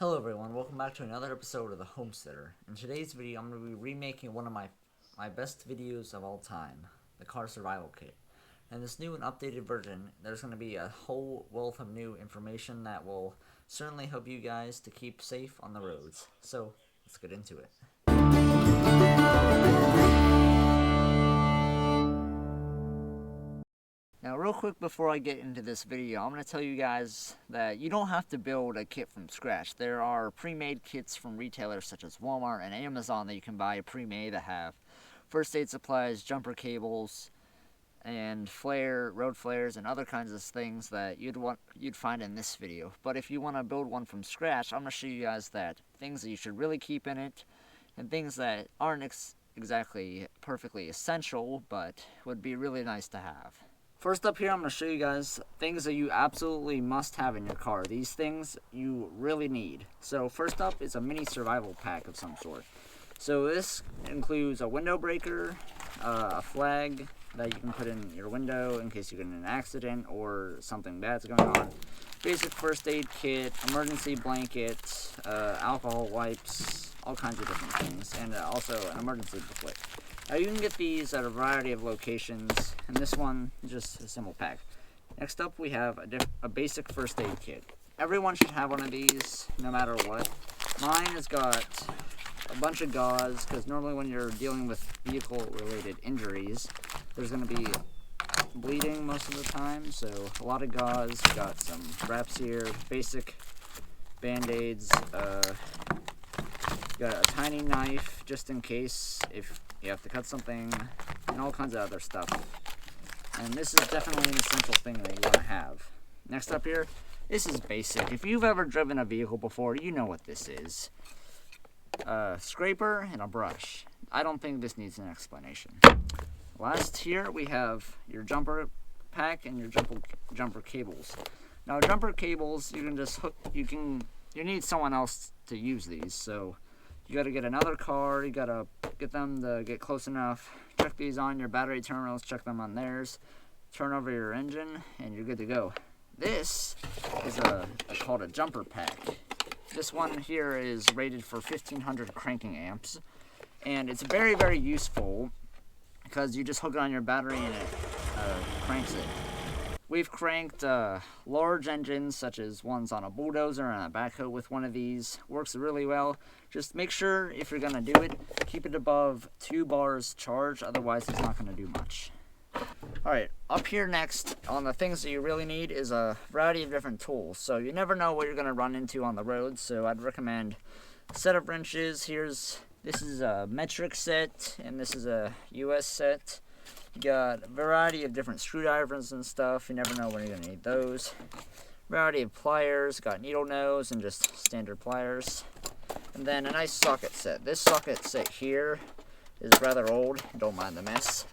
Hello everyone, welcome back to another episode of The Homesteader. In today's video, I'm going to be remaking one of my best videos of all time, the car survival kit. In this new and updated version, there's going to be a whole wealth of new information that will certainly help you guys to keep safe on the roads. So, let's get into it. Now, real quick before I get into this video, I'm going to tell you guys that you don't have to build a kit from scratch. There are pre-made kits from retailers such as Walmart and Amazon that you can buy pre-made that have first aid supplies, jumper cables, and road flares, and other kinds of things that you'd find in this video. But if you want to build one from scratch, I'm going to show you guys that things that you should really keep in it, and things that aren't exactly perfectly essential, but would be really nice to have. First up here, I'm going to show you guys things that you absolutely must have in your car. These things you really need. So first up is a mini survival pack of some sort. So this includes a window breaker, a flag that you can put in your window in case you get in an accident or something bad's going on, basic first aid kit, emergency blanket, alcohol wipes, all kinds of different things, and also an emergency booklet. Now you can get these at a variety of locations, and this one is just a simple pack. Next up we have a basic first aid kit. Everyone should have one of these, no matter what. Mine has got a bunch of gauze, because normally when you're dealing with vehicle-related injuries, there's going to be bleeding most of the time, so a lot of gauze. Got some wraps here, basic band-aids, got a tiny knife just in case if you have to cut something, and all kinds of other stuff. And this is definitely an essential thing that you want to have. Next up here, this is basic. If you've ever driven a vehicle before, you know what this is. A scraper and a brush. I don't think this needs an explanation. Last here we have your jumper pack and your jumper cables. Now jumper cables, you can just hook, you need someone else to use these, so you gotta get another car, you gotta get them to get close enough, check these on your battery terminals, check them on theirs, turn over your engine, and you're good to go. This is called a jumper pack. This one here is rated for 1500 cranking amps, and it's very, very useful because you just hook it on your battery and it cranks it. We've cranked large engines, such as ones on a bulldozer and a backhoe with one of these. Works really well. Just make sure, if you're going to do it, keep it above 2 bars charge, otherwise it's not going to do much. Alright, up here next, on the things that you really need, is a variety of different tools. So you never know what you're going to run into on the road, so I'd recommend a set of wrenches. This is a metric set, and this is a US set. You got a variety of different screwdrivers and stuff. You never know when you're going to need those. Variety of pliers. Got needle nose and just standard pliers. And then a nice socket set. This socket set here is rather old. Don't mind the mess.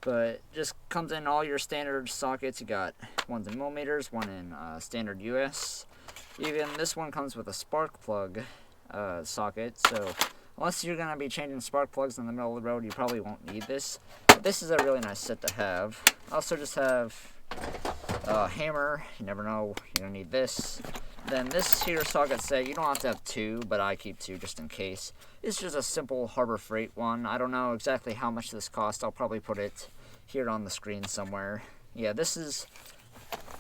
But just comes in all your standard sockets. You got ones in millimeters, one in standard US. Even this one comes with a spark plug socket. So unless you're going to be changing spark plugs in the middle of the road, you probably won't need this. But this is a really nice set to have. Also just have a hammer. You never know, you're going to need this. Then this here socket set, you don't have to have 2, but I keep 2 just in case. It's just a simple Harbor Freight one. I don't know exactly how much this cost. I'll probably put it here on the screen somewhere. Yeah, this is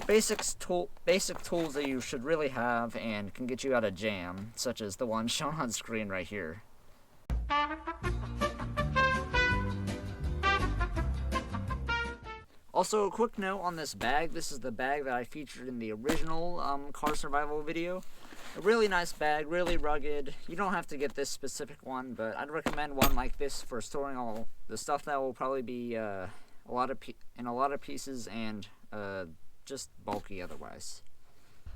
basic tools that you should really have and can get you out of jam, such as the one shown on screen right here. Also, a quick note on this bag. This is the bag that I featured in the original car survival video. A really nice bag, really rugged. You don't have to get this specific one, but I'd recommend one like this for storing all the stuff that will probably be in a lot of pieces and just bulky otherwise.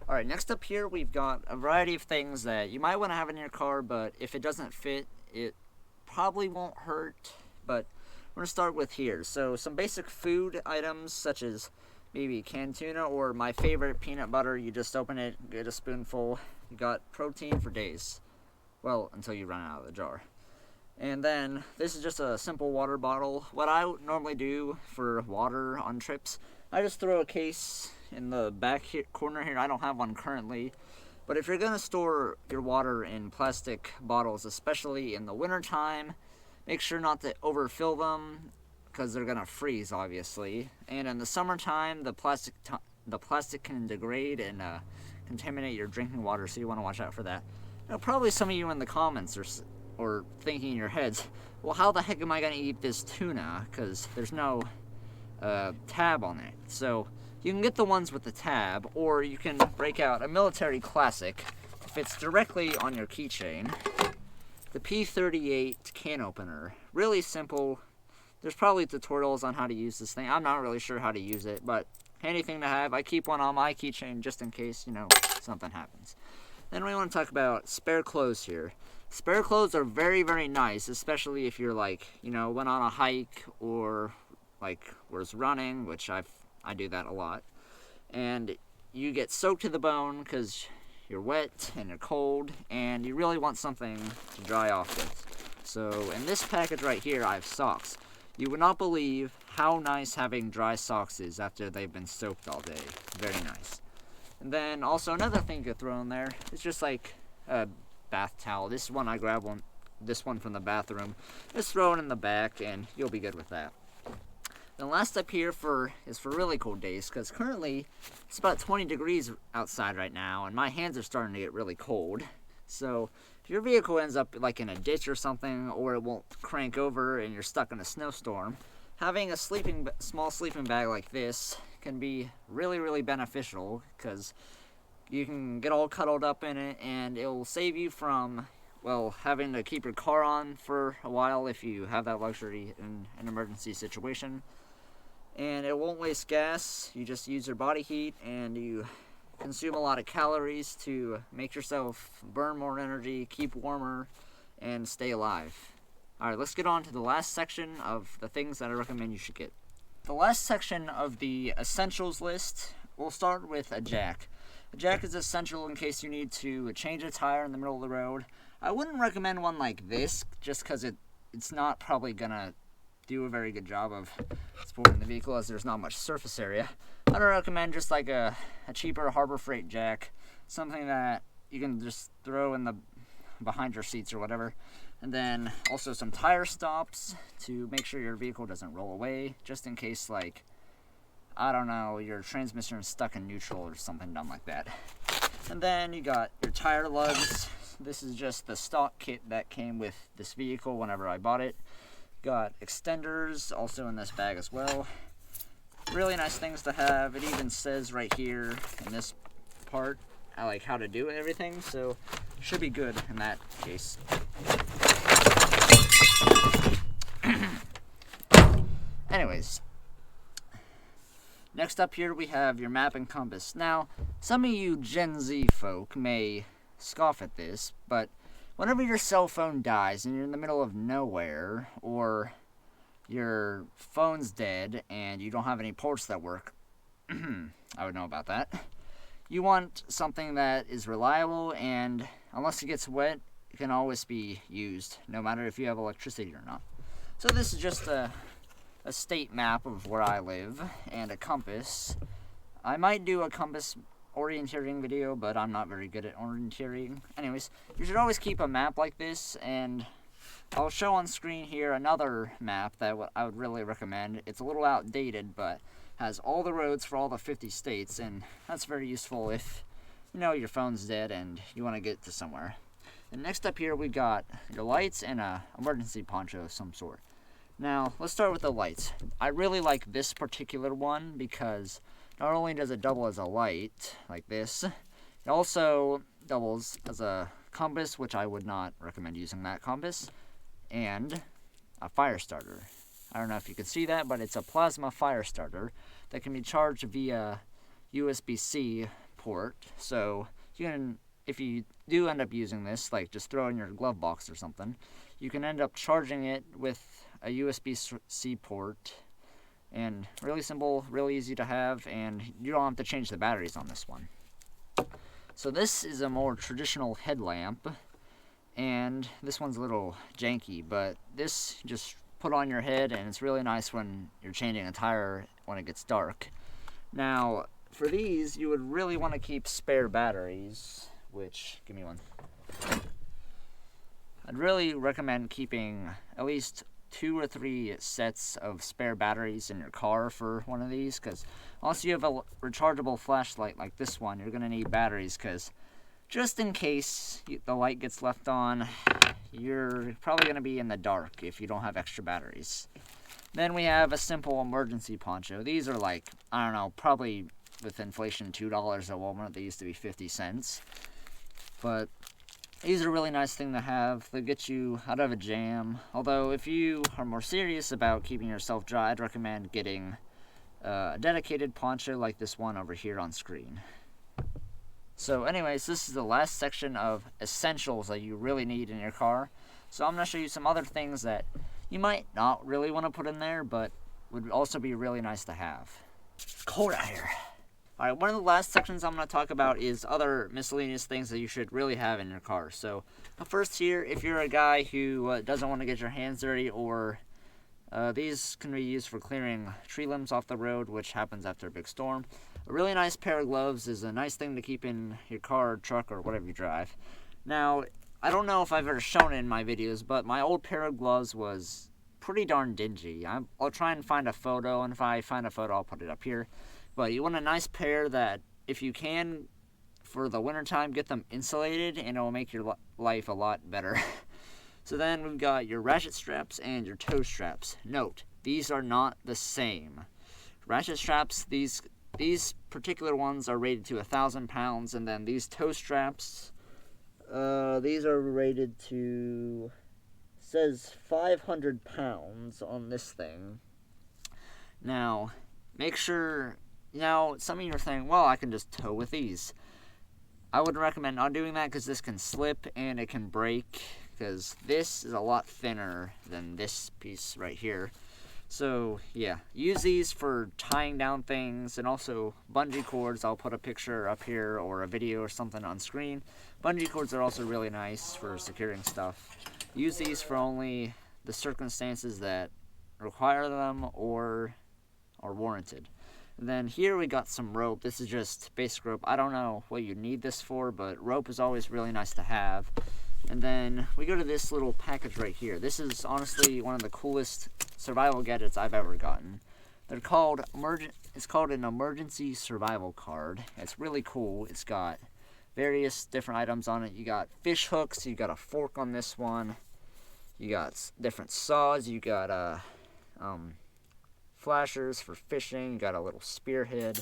Alright, next up here we've got a variety of things that you might want to have in your car, but if it doesn't fit, it probably won't hurt. But we're going to start with here. So some basic food items such as maybe canned tuna or my favorite peanut butter. You just open it, get a spoonful. You got protein for days. Well, until you run out of the jar. And then this is just a simple water bottle. What I normally do for water on trips, I just throw a case in the back corner here. I don't have one currently. But if you're going to store your water in plastic bottles, especially in the wintertime, make sure not to overfill them because they're going to freeze, obviously. And in the summertime, the plastic can degrade and contaminate your drinking water, so you want to watch out for that. Now, probably some of you in the comments or thinking in your heads, well, how the heck am I going to eat this tuna? Because there's no tab on it. So you can get the ones with the tab, or you can break out a military classic. It fits directly on your keychain. The P38 can opener. Really simple. There's probably tutorials on how to use this thing. I'm not really sure how to use it, but handy thing to have. I keep one on my keychain just in case, something happens. Then we want to talk about spare clothes here. Spare clothes are very, very nice, especially if you're went on a hike or was running, which I do that a lot. And you get soaked to the bone because you're wet and you're cold, and you really want something to dry off with. So in this package right here, I have socks. You would not believe how nice having dry socks is after they've been soaked all day. Very nice. And then also another thing you could throw in there is just like a bath towel. This one I grabbed this one from the bathroom. Just throw it in the back and you'll be good with that. The last step here is for really cold days, because currently it's about 20 degrees outside right now and my hands are starting to get really cold. So if your vehicle ends up like in a ditch or something, or it won't crank over and you're stuck in a snowstorm, having a small sleeping bag like this can be really, really beneficial, because you can get all cuddled up in it and it will save you from, having to keep your car on for a while if you have that luxury in an emergency situation. And it won't waste gas. You just use your body heat and you consume a lot of calories to make yourself burn more energy, keep warmer, and stay alive. Alright, let's get on to the last section of the things that I recommend you should get. The last section of the essentials list, we'll start with a jack. A jack is essential in case you need to change a tire in the middle of the road. I wouldn't recommend one like this, just because it's not probably going to do a very good job of supporting the vehicle, as there's not much surface area. I'd recommend just like a cheaper Harbor Freight jack, something that you can just throw in behind your seats or whatever. And then also some tire stops to make sure your vehicle doesn't roll away, just in case, your transmission is stuck in neutral or something dumb like that. And then you got your tire lugs. This is just the stock kit that came with this vehicle whenever I bought it. Got extenders also in this bag as well. Really nice things to have. It even says right here in this part how to do everything, so should be good in that case. Anyways, next up here we have your map and compass. Now, some of you Gen Z folk may scoff at this, but whenever your cell phone dies and you're in the middle of nowhere, or your phone's dead and you don't have any ports that work, I would know about that. You want something that is reliable, and unless it gets wet, it can always be used, no matter if you have electricity or not. So this is just a state map of where I live, and a compass. I might do a compass orienteering video, but I'm not very good at orienteering. Anyways, you should always keep a map like this, and I'll show on screen here another map that I would really recommend. It's a little outdated, but has all the roads for all the 50 states, and that's very useful if your phone's dead and you want to get to somewhere. And next up here we got your lights and a emergency poncho of some sort. Now let's start with the lights. I really like this particular one because not only does it double as a light like this, it also doubles as a compass, which I would not recommend using that compass, and a fire starter. I don't know if you can see that, but it's a plasma fire starter that can be charged via USB-C port. So you can, if you do end up using this, just throw it in your glove box or something, you can end up charging it with a USB-C port. And really simple, really easy to have, and you don't have to change the batteries on this one. So this is a more traditional headlamp, and this one's a little janky, but this just put on your head, and it's really nice when you're changing a tire when it gets dark. Now, for these, you would really want to keep spare batteries which, give me one. I'd really recommend keeping at least 2 or 3 sets of spare batteries in your car for one of these, because unless you have a rechargeable flashlight like this one, you're going to need batteries, because just in case the light gets left on, you're probably going to be in the dark if you don't have extra batteries. Then we have a simple emergency poncho. These are like, I don't know, probably with inflation $2 at Walmart. They used to be 50 cents. But these are a really nice thing to have. They get you out of a jam. Although if you are more serious about keeping yourself dry, I'd recommend getting a dedicated poncho like this one over here on screen. So anyways, this is the last section of essentials that you really need in your car. So I'm going to show you some other things that you might not really want to put in there, but would also be really nice to have. It's cold out here. Alright, one of the last sections I'm going to talk about is other miscellaneous things that you should really have in your car. So, first here, if you're a guy who doesn't want to get your hands dirty, or these can be used for clearing tree limbs off the road, which happens after a big storm. A really nice pair of gloves is a nice thing to keep in your car, truck, or whatever you drive. Now, I don't know if I've ever shown it in my videos, but my old pair of gloves was pretty darn dingy. I'll try and find a photo, and if I find a photo, I'll put it up here. But you want a nice pair that, if you can, for the wintertime, get them insulated, and it will make your life a lot better. So then we've got your ratchet straps and your toe straps. Note, these are not the same. Ratchet straps, these particular ones are rated to 1,000 pounds, and then these toe straps, these are rated to, says 500 pounds on this thing. Now, make sure. Now, some of you are saying, well, I can just tow with these. I would recommend not doing that, because this can slip and it can break, because this is a lot thinner than this piece right here. So, yeah, use these for tying down things, and also bungee cords. I'll put a picture up here or a video or something on screen. Bungee cords are also really nice for securing stuff. Use these for only the circumstances that require them or are warranted. And then here we got some rope. This is just basic rope. I don't know what you need this for, but rope is always really nice to have. And then we go to this little package right here. This is honestly one of the coolest survival gadgets I've ever gotten. It's called an emergency survival card. It's really cool. It's got various different items on it. You got fish hooks. You got a fork on this one. You got different saws. You got flashers for fishing. You got a little spearhead.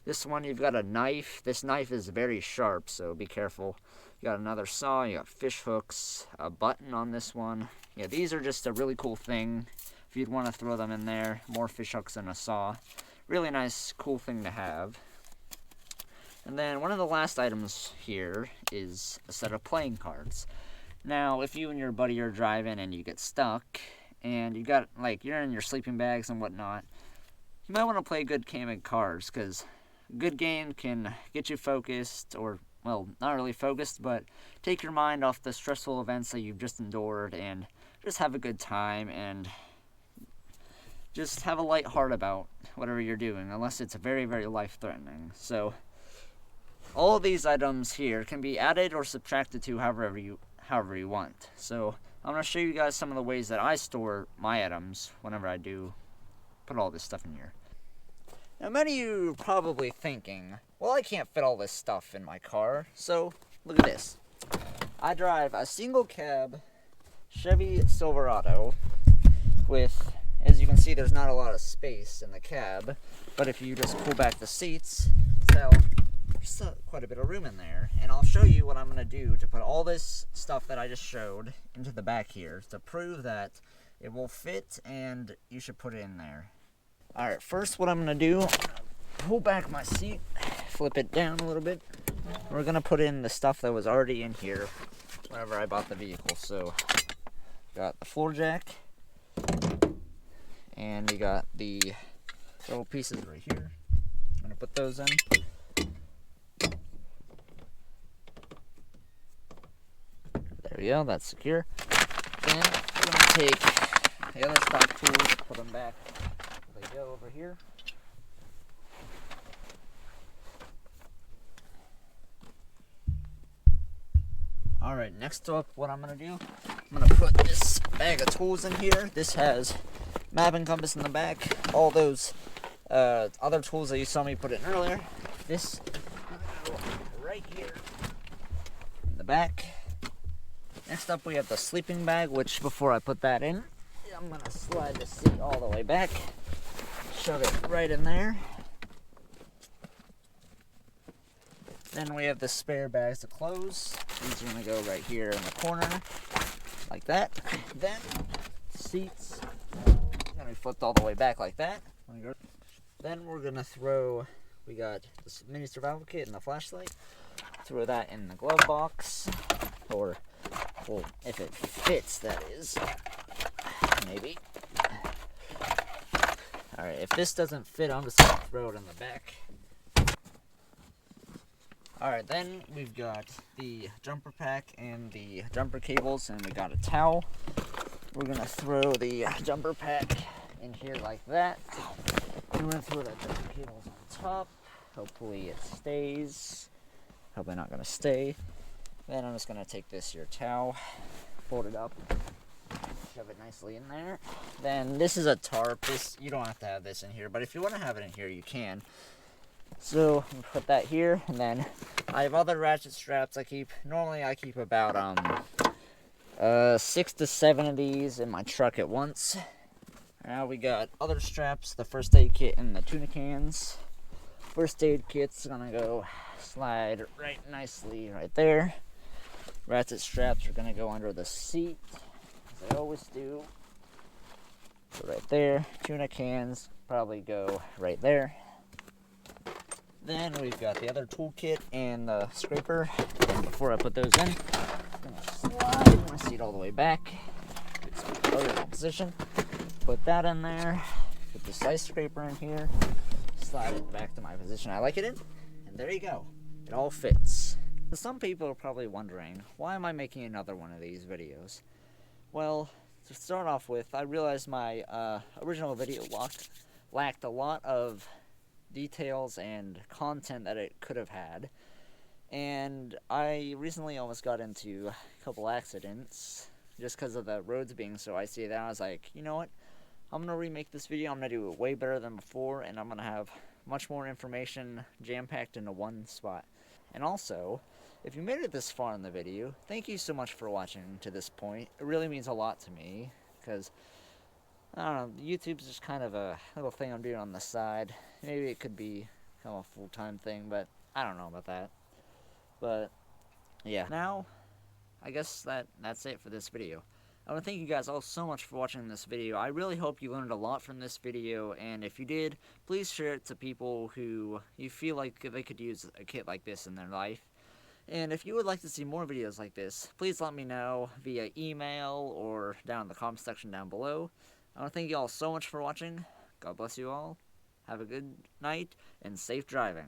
This one, you've got a knife. This knife is very sharp, so be careful. You got another saw. You got fish hooks. A button on this one. Yeah, these are just a really cool thing if you'd want to throw them in there. More fish hooks and a saw. Really nice, cool thing to have. And then one of the last items here is a set of playing cards. Now, if you and your buddy are driving and you get stuck, and you got, like, you're in your sleeping bags and whatnot, you might want to play a good game of cards, because a good game can get you focused, or, well, not really focused, but take your mind off the stressful events that you've just endured, and just have a good time, and just have a light heart about whatever you're doing, unless it's very, very life-threatening. So, all of these items here can be added or subtracted to however you want. So, I'm going to show you guys some of the ways that I store my items whenever I do put all this stuff in here. Now, many of you are probably thinking, well, I can't fit all this stuff in my car. So, look at this. I drive a single cab Chevy Silverado with, as you can see, there's not a lot of space in the cab. But if you just pull back the seats, there's quite a bit of room in there. And I'll show you what I'm going to do to put all this stuff that I just showed into the back here to prove that it will fit and you should put it in there. Alright, first what I'm going to do, I'm going to pull back my seat, flip it down a little bit. We're going to put in the stuff that was already in here whenever I bought the vehicle. So, got the floor jack, and we got the little pieces right here. I'm going to put those in. There we go, that's secure. Then I'm going to take the other stock tools, put them back where they go over here. Alright, next up, what I'm going to do, I'm going to put this bag of tools in here. This has map and compass in the back, all those other tools that you saw me put in earlier. This right here in the back. Next up, we have the sleeping bag, which before I put that in, I'm going to slide the seat all the way back, shove it right in there. Then we have the spare bags of clothes. These are going to go right here in the corner, like that. Then, seats are going to be flipped all the way back like that. Then we're going to throw, we got this mini survival kit and the flashlight. Throw that in the glove box, or, well, if it fits, that is, maybe. Alright, if this doesn't fit, I'm just going to throw it in the back. Alright, then we've got the jumper pack and the jumper cables, and we got a towel. We're going to throw the jumper pack in here like that. We're going to throw the jumper cables on top. Hopefully it stays. Probably not going to stay. Then I'm just going to take this here towel, fold it up, shove it nicely in there. Then this is a tarp. This, you don't have to have this in here, but if you want to have it in here, you can. So I'm gonna put that here, and then I have other ratchet straps I keep. Normally I keep about 6 to 7 of these in my truck at once. Now we got other straps, the first aid kit and the tuna cans. First aid kit's gonna go slide right nicely right there. Ratchet straps are gonna go under the seat, as I always do. So right there. Tuna cans probably go right there. Then we've got the other toolkit and the scraper. And before I put those in, I'm going to slide my seat all the way back. Put it in position. Put that in there. Put the slice scraper in here. Slide it back to my position I like it in. And there you go. It all fits. Some people are probably wondering, why am I making another one of these videos? Well, to start off with, I realized my original video lacked a lot of details and content that it could have had, and I recently almost got into a couple accidents just because of the roads being so icy. That I was like, you know what, I'm gonna remake this video. I'm gonna do it way better than before, and I'm gonna have much more information jam-packed into one spot. And also, if you made it this far in the video, thank you so much for watching to this point. It really means a lot to me, because I don't know, YouTube's just kind of a little thing I'm doing on the side. Maybe it could be kind of a full-time thing, but I don't know about that. But, yeah. Now, I guess that's it for this video. I want to thank you guys all so much for watching this video. I really hope you learned a lot from this video, and if you did, please share it to people who you feel like they could use a kit like this in their life. And if you would like to see more videos like this, please let me know via email or down in the comment section down below. I want to thank you all so much for watching. God bless you all. Have a good night and safe driving.